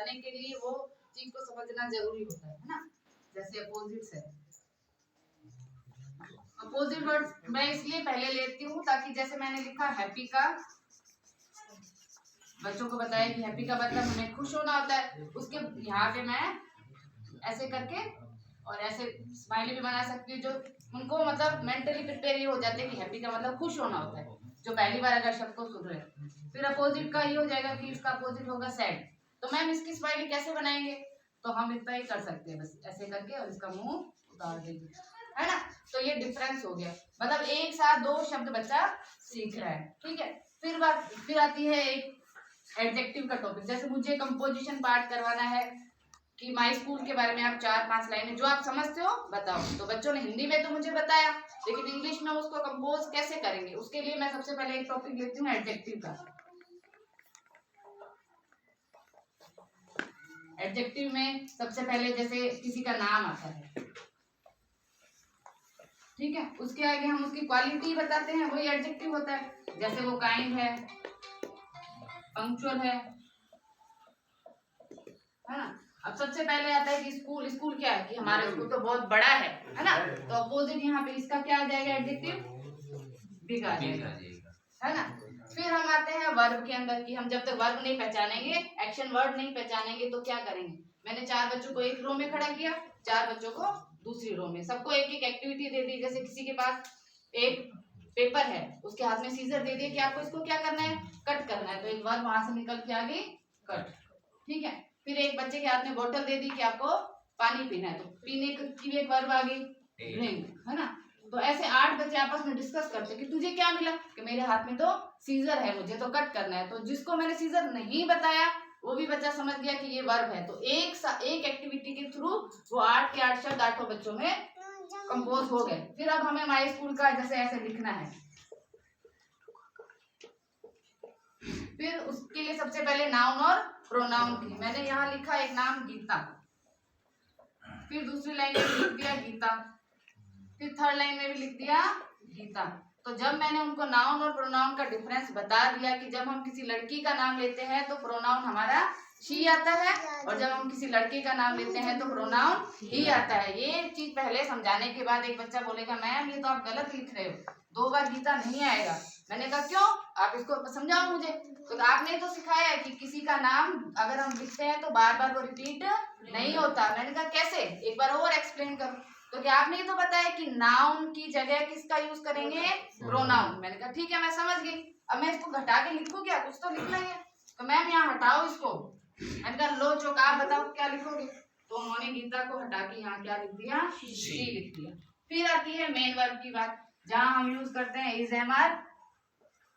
समझाने के लिए वो चीज को समझना जरूरी होता है ना। जैसे अपोजिट्स है, अपोजिट वर्ड्स मैं इसलिए पहले लेती हूँ ताकि जैसे मैंने लिखा हैप्पी का, बच्चों को बताया कि हैप्पी का मतलब हमें खुश होना होता है, उसके यहाँ पे मैं ऐसे करके और ऐसे स्माइली भी बना सकती हूँ, जो उनको मतलब मेंटली प्रिपेयर ये हो जाते हैं कि हैप्पी का मतलब खुश होना होता है, जो पहली बार अगर शब्द को सुन रहे हैं। फिर अपोजिट का ये हो जाएगा कि इसका अपोजिट होगा सैड, तो मैम इसकी स्माइली कैसे बनाएंगे, तो हम इतना ही कर सकते हैं, बस ऐसे करके और इसका मुंह उतार देंगे, है ना। तो ये डिफरेंस हो गया, मतलब एक साथ दो शब्द बच्चा सीख रहा है, ठीक है। फिर आती है एक एडजेक्टिव का टॉपिक। जैसे मुझे कंपोजिशन पार्ट करवाना है कि माय स्कूल के बारे में आप 4-5 लाइनें जो आप समझते हो बताओ, तो बच्चों ने हिंदी में तो मुझे बताया, लेकिन इंग्लिश में उसको कंपोज कैसे करेंगे, उसके लिए मैं सबसे पहले एक टॉपिक लेती हूँ एडजेक्टिव का। एडजेक्टिव में सबसे पहले जैसे किसी का नाम आता है, ठीक है, उसके आगे हम उसकी क्वालिटी बताते हैं, वही एडजेक्टिव होता है। जैसे वो काइंड है, पंक्चुअल है ना। अब सबसे पहले आता है कि स्कूल, स्कूल क्या है कि हमारा स्कूल तो बहुत बड़ा है ना, तो अपोजिट यहाँ पे इसका क्या आ जाएगा एडजेक्टिव, बिग आ जाएगा, है ना। फिर हम आते हैं वर्ब के अंदर कि हम जब तक वर्ब नहीं पहचानेंगे, एक्शन वर्ड नहीं पहचानेंगे तो क्या करेंगे। मैंने 4 बच्चों को एक रो में खड़ा किया, 4 बच्चों को दूसरी रो में, सबको एक एक एक्टिविटी दे दी। जैसे किसी के पास एक पेपर है, उसके हाथ में सीजर दे दिए कि आपको इसको क्या करना है, कट करना है, तो एक वर्ब वहां से निकल के आ गई कट, ठीक है। फिर एक बच्चे के हाथ में बोतल दे दी कि आपको पानी पीना है, तो पीने की भी एक वर्ब आ गई ड्रिंक, है ना। तो ऐसे 8 बच्चे आपस में डिस्कस करते कि तुझे क्या मिला, कि मेरे हाथ में तो सीजर है, मुझे तो कट करना है। तो जिसको मैंने सीजर नहीं बताया वो भी बच्चा समझ गया कि ये वर्ब है, तो एक एक्टिविटी के थ्रू वो 8 के 8 शब्द 8 बच्चों में कंपोज हो गए। फिर अब हमें माय स्कूल का जैसे ऐसे लिखना है, फिर उसके लिए सबसे पहले नाउन और प्रोनाउन की मैंने यहाँ लिखा एक नाम गीता, फिर दूसरी लाइन में लिख दिया गीता, फिर थर्ड लाइन में भी लिख दिया गीता। तो जब मैंने उनको नाउन और प्रोनाउन का डिफरेंस बता दिया कि जब हम किसी लड़की का नाम लेते हैं तो प्रोनाउन हमारा शी आता है, और जब हम किसी लड़के का नाम लेते हैं तो प्रोनाउन ही आता है। ये चीज पहले समझाने के बाद एक बच्चा बोलेगा मैम ये तो आप गलत लिख रहे हो, 2 बार गीता नहीं आएगा। मैंने कहा क्यों, आप इसको समझाओ मुझे। तो आपने तो सिखाया है कि किसी का नाम अगर हम लिखते हैं तो बार बार वो रिपीट नहीं होता। मैंने कहा कैसे, एक बार और एक्सप्लेन करो। तो क्या आपने ये तो बताया कि नाउन की जगह किसका यूज करेंगे, प्रोनाउन। मैंने कहा ठीक है मैं समझ गई, अब मैं इसको घटा के लिखूं क्या, कुछ तो लिखना ही है। तो मैम यहाँ हटाओ इसको, मैंने कहा लो चौक आप बताओ क्या लिखोगे। तो उन्होंने गीता को हटा के यहाँ क्या लिख दिया, शी लिख दिया। फिर आती है मेन वर्ब की बात, जहाँ हम यूज करते हैं इज, एम, आर,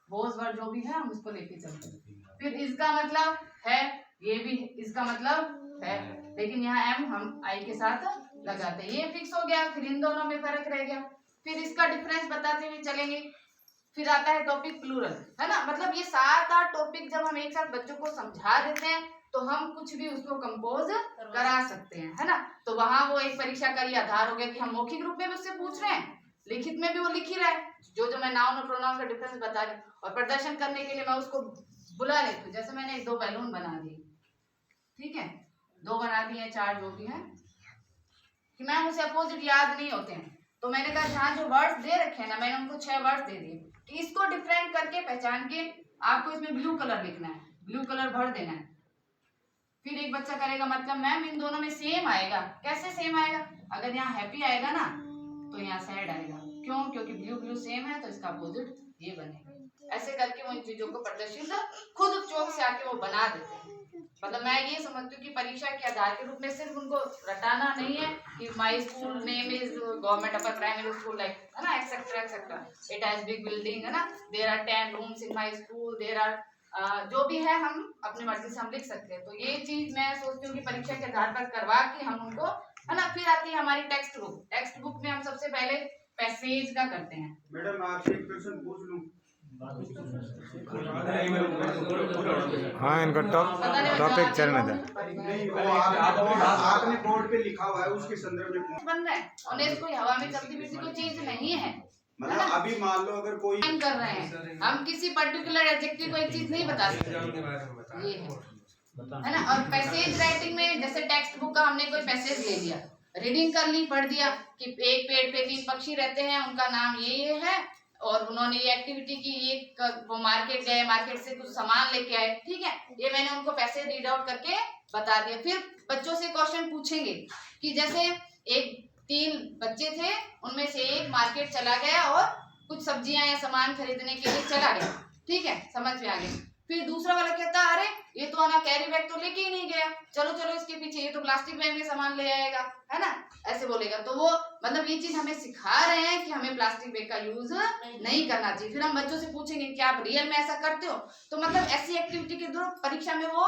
बोस वर्ड जो भी है हम उसको लेके चलते हैं। फिर इसका मतलब है, ये भी इसका मतलब है, लेकिन यहाँ एम हम आई के साथ लगाते हैं, ये फिक्स हो गया। फिर इन दोनों में फर्क रह गया, फिर इसका डिफरेंस बताते हुए चलेंगे। फिर आता है टॉपिक प्लूरल, है ना, मतलब ये 7-8 टॉपिक जब हम एक साथ बच्चों को समझा देते हैं तो हम कुछ भी उसको कंपोज करा सकते हैं, है ना। तो वहां वो एक परीक्षा का ये आधार हो गया कि हम मौखिक रूप में भी उससे पूछ रहे हैं, लिखित में भी वो लिख ही रहा है जो मैं नाउन और प्रोनाउन का डिफरेंस बता रही हूँ, और प्रदर्शन करने के लिए मैं उसको बुला लेती हूँ। जैसे मैंने 2 बैलून बना दिए, ठीक है, 2 बना दिए, 4 जो भी है, कि मैम उसे अपोजिट याद नहीं होते हैं, तो मैंने कहा जहाँ जो वर्ड्स दे रखे हैं ना, मैंने उनको 6 वर्ड्स दे दिए कि इसको डिफरेंट करके पहचान के आपको इसमें ब्लू कलर लिखना है, ब्लू कलर भर देना है। फिर एक बच्चा करेगा मतलब मैम इन दोनों में सेम आएगा, कैसे सेम आएगा, अगर यहाँ हैप्पी आएगा ना तो यहाँ सैड आएगा, क्यों, क्योंकि ब्लू ब्लू सेम है तो इसका अपोजिट ये बनेगा। ऐसे करके वो इन चीजों को प्रदर्शित खुद चौक से आके वो बना देते हैं। मतलब मैं ये समझती हूँ कि परीक्षा के आधार के रूप में सिर्फ उनको रटाना नहीं है कि my school name is government upper primary school, like, है ना, etcetera etcetera, it has big building, है ना, there are 10 rooms in my school, there are जो भी है हम अपनी मर्जी से हम लिख सकते हैं। तो ये चीज मैं सोचती हूँ कि परीक्षा के आधार पर करवा के हम उनको, है ना। फिर आती है हमारी टेक्स्ट बुक, टेक्स्ट बुक में हम सबसे पहले पैसेज का करते हैं। मैडम आपसे एक क्वेश्चन पूछ लूं, हाँ इनका टॉपिक चलने दें। नहीं वो आपने बोर्ड पे लिखा हुआ है उसके संदर्भ में बन रहा है, और कोई हवा में चलती फिरती कोई चीज नहीं है, मतलब अभी मान लो अगर कोई कर रहे हैं हम किसी पर्टिकुलर एडजेक्टिव को एक चीज नहीं बता सकते, ये है है ना। और पैसेज राइटिंग में जैसे टेक्स्ट बुक का हमने कोई पैसेज ले लिया, रीडिंग कर ली, पढ़ दिया कि एक पेड़ पे 3 पक्षी रहते हैं, उनका नाम ये है और उन्होंने ये एक्टिविटी की, ये वो मार्केट गए, मार्केट से कुछ सामान लेके आए, ठीक है, ये मैंने उनको पैसेज रीड आउट करके बता दिया। फिर बच्चों से क्वेश्चन पूछेंगे कि जैसे 3 बच्चे थे, उनमें से एक मार्केट चला गया और कुछ सब्जियां या सामान खरीदने के लिए चला गया, ठीक है, समझ में आ गया। फिर दूसरा वाला कहता है अरे ये तो ना कैरी बैग तो लेके ही नहीं गया, चलो चलो इसके पीछे, ये तो प्लास्टिक बैग में सामान ले आएगा, है ना, ऐसे बोलेगा। तो वो मतलब ये चीज हमें सिखा रहे हैं कि हमें प्लास्टिक बैग का यूज नहीं करना चाहिए। फिर हम बच्चों से पूछेंगे कि आप रियल में ऐसा करते हो, तो मतलब ऐसी एक्टिविटी के दौरान परीक्षा में वो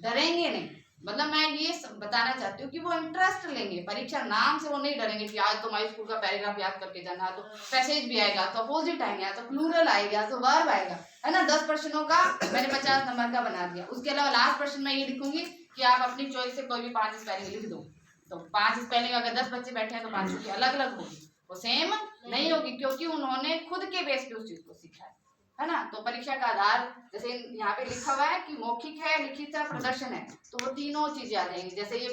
डरेंगे नहीं। मतलब मैं ये बताना चाहती हूँ कि वो इंटरेस्ट लेंगे परीक्षा, नाम से वो नहीं डरेंगे कि आज तो माई स्कूल का पैराग्राफ याद करके जाना, तो पैसेज भी आएगा, तो अपोजिट आएगा, तो प्लूरल आएगा, तो वर्ब आएगा, है ना। 10 प्रश्नों का मैंने 50 नंबर का बना दिया। उसके अलावा लास्ट प्रश्न में ये लिखूंगी कि आप अपनी चॉइस से कोई भी 5 स्पेलिंग लिख दो। तो 5 स्पेलिंग अगर 10 बच्चे बैठे हैं तो 5 की अलग अलग होगी, वो सेम नहीं होगी, क्योंकि उन्होंने खुद के बेस पे उस चीज को सीखा है ना। तो परीक्षा का आधार जैसे यहाँ पे लिखा हुआ है कि मौखिक है, लिखित है, प्रदर्शन है, तो वो तीनों चीजें आ जाएंगी। जैसे ये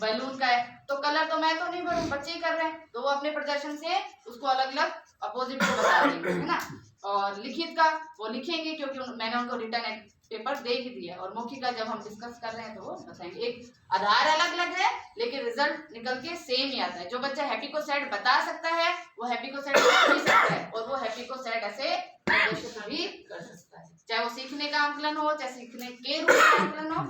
बैलून का है तो कलर तो मैं तो नहीं भरूं, बच्चे ही कर रहे हैं, तो वो अपने प्रदर्शन से उसको अलग अलग अपोजिट को बता देंगे, है ना। और लिखित का वो लिखेंगे क्योंकि मैंने उनको रिटर्न पेपर दे ही दिया, और मौखिक का जब हम डिस्कस कर रहे हैं तो वो बताएंगे। एक आधार अलग अलग है लेकिन रिजल्ट निकल के सेम ही आता है। जो बच्चा हैप्पी को सेट बता सकता है वो हैप्पी को सेट कर भी सकता है, और वो हैप्पी को सेट ऐसे भी कर सकता है, चाहे वो सीखने का आंकलन हो, चाहे सीखने के रूप में आंकलन हो,